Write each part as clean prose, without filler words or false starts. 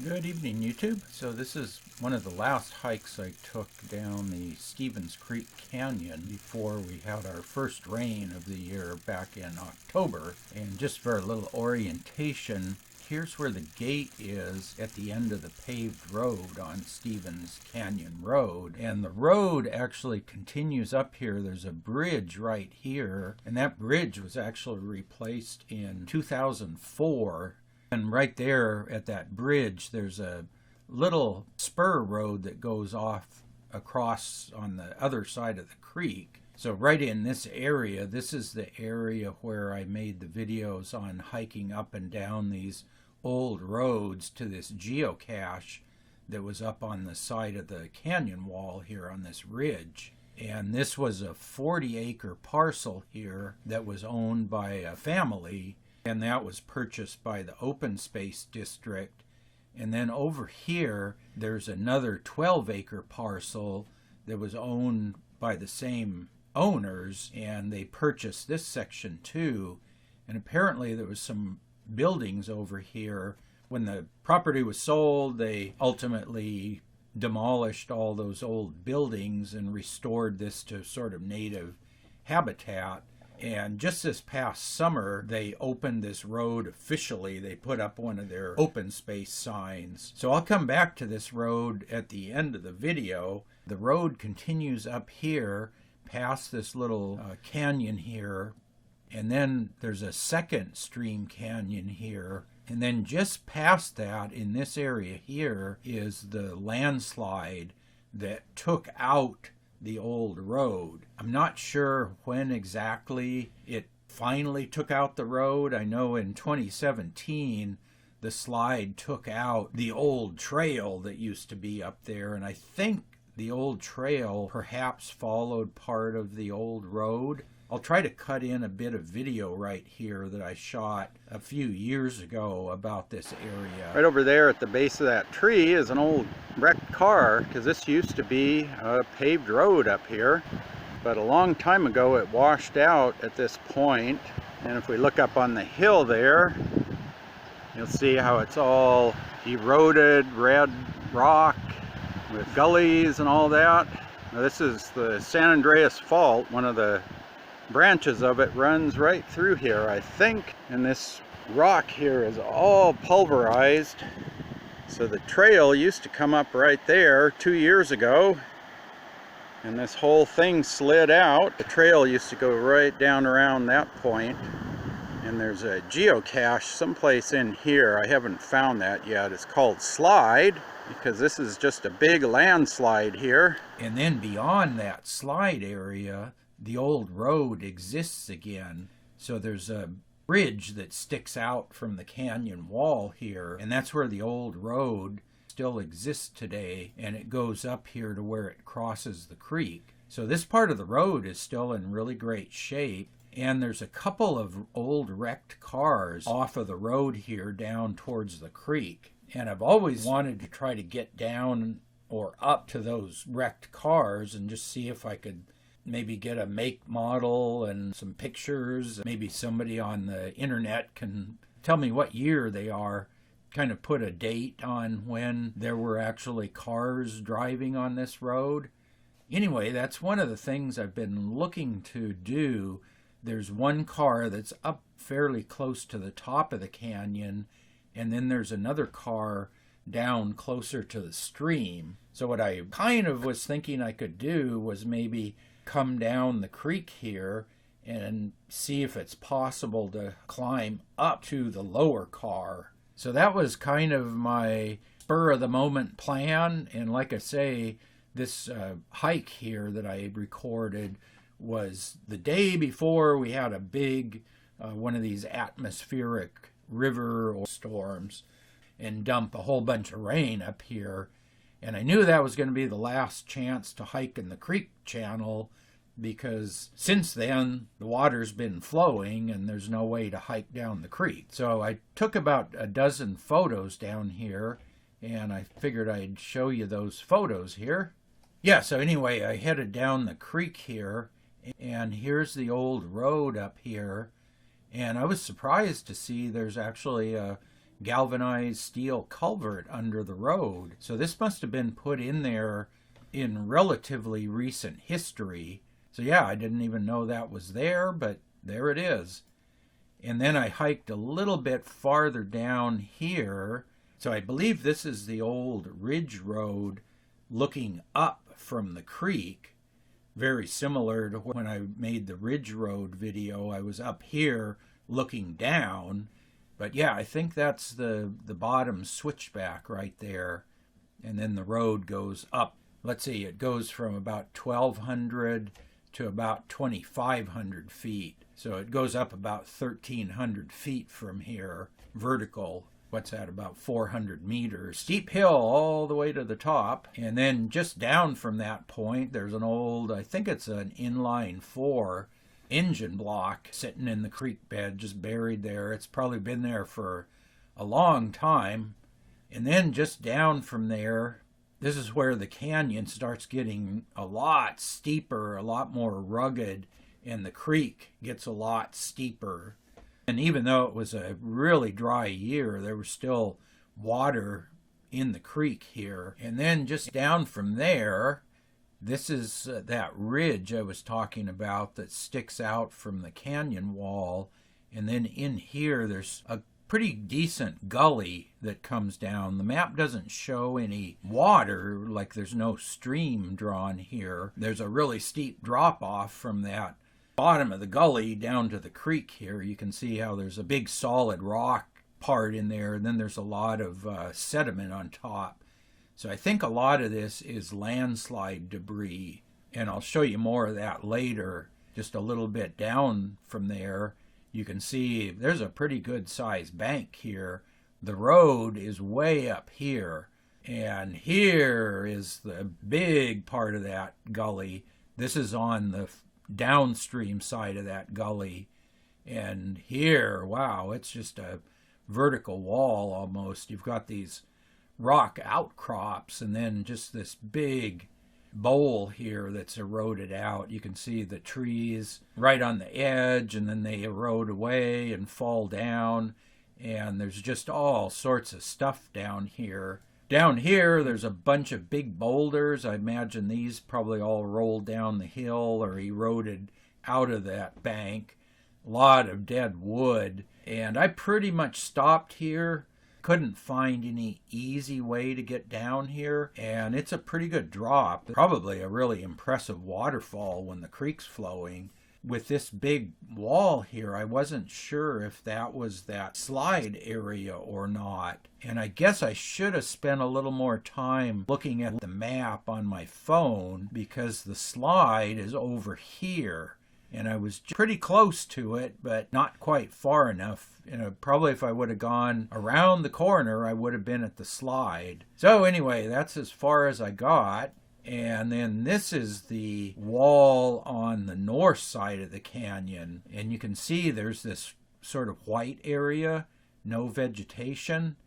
Good evening, YouTube. So this is one of the last hikes I took down the Stevens Creek Canyon before we had our first rain of the year back in October. And just for a little orientation, here's where the gate is at the end of the paved road on Stevens Canyon Road. And the road actually continues up here. There's a bridge right here, and that bridge was actually replaced in 2004. And right there at that bridge, there's a little spur road that goes off across on the other side of the creek. So right in this area, this is the area where I made the videos on hiking up and down these old roads to this geocache that was up on the side of the canyon wall here on this ridge. And this was a 40-acre parcel here that was owned by a family, and that was purchased by the Open Space District. And then over here, there's another 12-acre parcel that was owned by the same owners, and they purchased this section too. And apparently there was some buildings over here. When the property was sold, they ultimately demolished all those old buildings and restored this to sort of native habitat. And just this past summer, they opened this road officially. They put up one of their open space signs. So I'll come back to this road at the end of the video. The road continues up here past this little canyon here. And then there's a second stream canyon here. And then just past that, in this area here, is the landslide that took out the old road. I'm not sure when exactly it finally took out the road. I know in 2017 the slide took out the old trail that used to be up there, and I think the old trail perhaps followed part of the old road. I'll try to cut in a bit of video right here that I shot a few years ago about this area. Right over there at the base of that tree is an old wrecked car, because this used to be a paved road up here. But a long time ago it washed out at this point. And if we look up on the hill there, you'll see how it's all eroded red rock with gullies and all that. Now this is the San Andreas Fault. One of the branches of it runs right through here, I think, and this rock here is all pulverized. So the trail used to come up right there 2 years ago, and this whole thing slid out. The trail used to go right down around that point, and there's a geocache someplace in here. I haven't found that yet. It's called Slide, because this is just a big landslide here. And then beyond that slide area, the old road exists again. So there's a bridge that sticks out from the canyon wall here, and that's where the old road still exists today, and it goes up here to where it crosses the creek. So this part of the road is still in really great shape, and there's a couple of old wrecked cars off of the road here down towards the creek. And I've always wanted to try to get down or up to those wrecked cars and just see if I could maybe get a make, model, and some pictures. Maybe somebody on the internet can tell me what year they are, kind of put a date on when there were actually cars driving on this road. Anyway, that's one of the things I've been looking to do. There's one car that's up fairly close to the top of the canyon, and then there's another car down closer to the stream. So what I kind of was thinking I could do was maybe come down the creek here and see if it's possible to climb up to the lower car. So that was kind of my spur of the moment plan. And like I say, this hike here that I recorded was the day before we had a big one of these atmospheric river or storms and dump a whole bunch of rain up here. And I knew that was going to be the last chance to hike in the creek channel, because since then the water's been flowing and there's no way to hike down the creek. So I took about a dozen photos down here, and I figured I'd show you those photos here. Yeah, so anyway, I headed down the creek here, and here's the old road up here. And I was surprised to see there's actually a galvanized steel culvert under the road. So this must have been put in there in relatively recent history. So yeah, I didn't even know that was there, but there it is. And then I hiked a little bit farther down here. So I believe this is the old ridge road looking up from the creek. Very similar to when I made the ridge road video. I was up here looking down. But yeah, I think that's the bottom switchback right there. And then the road goes up. Let's see, it goes from about 1,200 to about 2,500 feet. So it goes up about 1,300 feet from here, vertical. What's that, about 400 meters. Steep hill all the way to the top. And then just down from that point, there's an old, I think it's an inline 4 engine block sitting in the creek bed, just buried there. It's probably been there for a long time. And then just down from there, this is where the canyon starts getting a lot steeper, a lot more rugged, and the creek gets a lot steeper. And even though it was a really dry year, there was still water in the creek here. And then just down from there, this is that ridge I was talking about that sticks out from the canyon wall. And then in here, there's a pretty decent gully that comes down. The map doesn't show any water, like there's no stream drawn here. There's a really steep drop off from that bottom of the gully down to the creek here. You can see how there's a big solid rock part in there, and then there's a lot of sediment on top. So I think a lot of this is landslide debris, and I'll show you more of that later. Just a little bit down from there, you can see there's a pretty good sized bank here. The road is way up here, and here is the big part of that gully. This is on the downstream side of that gully. And here, wow, it's just a vertical wall almost. You've got these rock outcrops and then just this big bowl here that's eroded out. You can see the trees right on the edge, and then they erode away and fall down, and there's just all sorts of stuff down here. Down here, there's a bunch of big boulders. I imagine these probably all rolled down the hill or eroded out of that bank. A lot of dead wood, and I pretty much stopped here. Couldn't find any easy way to get down here, and it's a pretty good drop. Probably a really impressive waterfall when the creek's flowing. With this big wall here, I wasn't sure if that was that slide area or not. And I guess I should have spent a little more time looking at the map on my phone, because the slide is over here. And I was pretty close to it, but not quite far enough. Probably if I would have gone around the corner, I would have been at the slide. So anyway, that's as far as I got. And then this is the wall on the north side of the canyon. And you can see there's this sort of white area, no vegetation.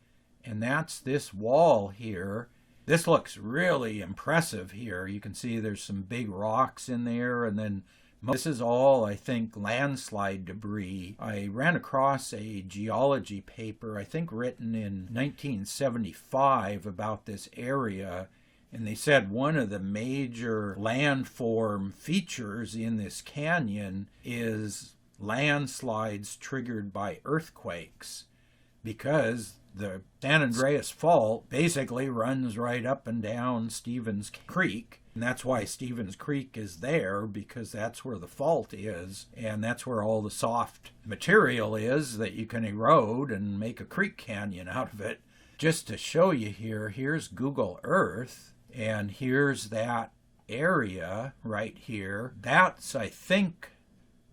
And that's this wall here. This looks really impressive here. You can see there's some big rocks in there, and then this is all, I think, landslide debris. I ran across a geology paper, I think written in 1975, about this area, and they said one of the major landform features in this canyon is landslides triggered by earthquakes, because the San Andreas Fault basically runs right up and down Stevens Creek. And that's why Stevens Creek is there, because that's where the fault is, and that's where all the soft material is that you can erode and make a creek canyon out of it. Just to show you here, here's Google Earth, and here's that area right here. That's, I think,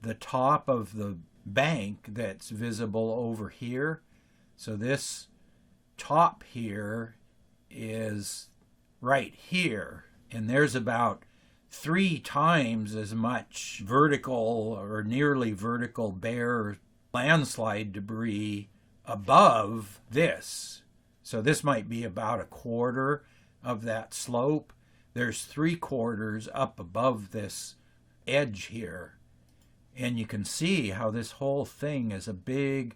the top of the bank that's visible over here. So this top here is right here. And there's about 3 times as much vertical or nearly vertical bare landslide debris above this. So this might be about 1/4 of that slope. There's 3/4 up above this edge here. And you can see how this whole thing is a big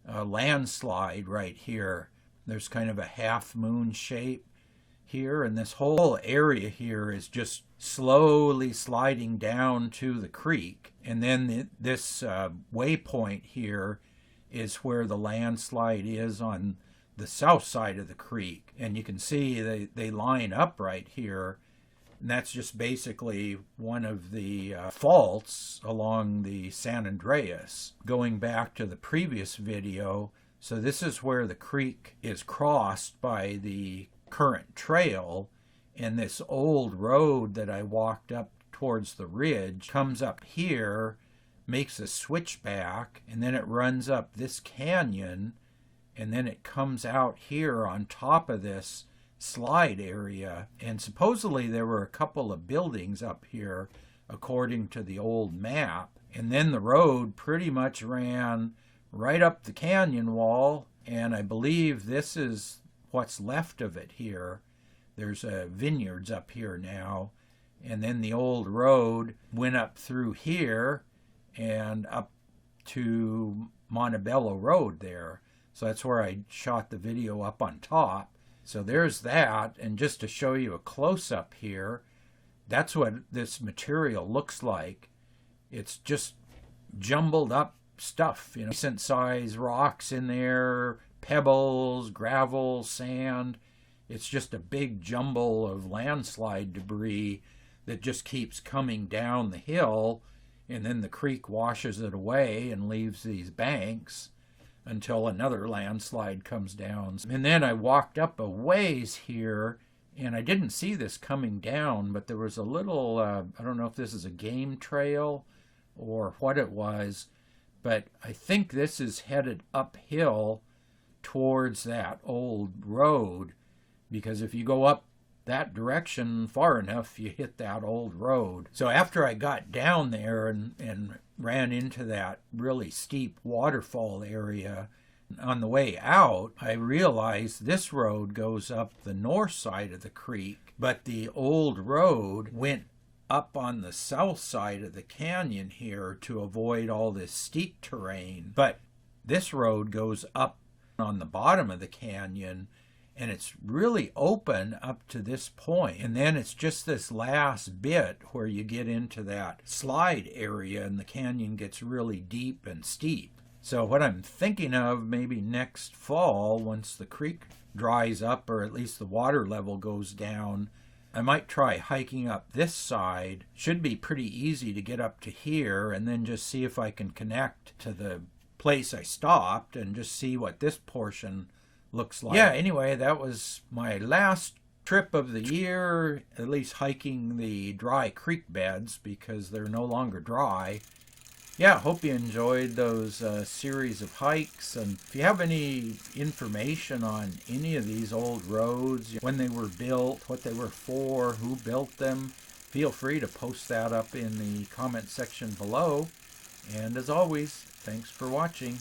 landslide right here. There's kind of a half moon shape here, and this whole area here is just slowly sliding down to the creek. And then this waypoint here is where the landslide is on the south side of the creek. And you can see they line up right here. And that's just basically one of the faults along the San Andreas. Going back to the previous video, so this is where the creek is crossed by the current trail, and this old road that I walked up towards the ridge comes up here, makes a switchback, and then it runs up this canyon, and then it comes out here on top of this slide area. And supposedly there were a couple of buildings up here according to the old map, and then the road pretty much ran right up the canyon wall, and I believe this is what's left of it here. There's vineyards up here now, and then the old road went up through here and up to Montebello Road there. So that's where I shot the video up on top. So there's that, and just to show you a close-up here, that's what this material looks like. It's just jumbled up stuff, decent size rocks in there, pebbles, gravel, sand. It's just a big jumble of landslide debris that just keeps coming down the hill, and then the creek washes it away and leaves these banks until another landslide comes down. And then I walked up a ways here, and I didn't see this coming down, but there was a little, I don't know if this is a game trail or what it was, but I think this is headed uphill towards that old road, because if you go up that direction far enough, you hit that old road. So after I got down there and ran into that really steep waterfall area, on the way out, I realized this road goes up the north side of the creek, but the old road went up on the south side of the canyon here to avoid all this steep terrain. But this road goes up on the bottom of the canyon, and it's really open up to this point. And then it's just this last bit where you get into that slide area and the canyon gets really deep and steep. So what I'm thinking of maybe next fall, once the creek dries up or at least the water level goes down, I might try hiking up this side. Should be pretty easy to get up to here, and then just see if I can connect to the place I stopped and just see what this portion looks like. Yeah, anyway, that was my last trip of the year, at least hiking the dry creek beds because they're no longer dry. Yeah, hope you enjoyed those series of hikes, and if you have any information on any of these old roads, when they were built, what they were for, who built them, feel free to post that up in the comment section below. And as always, thanks for watching.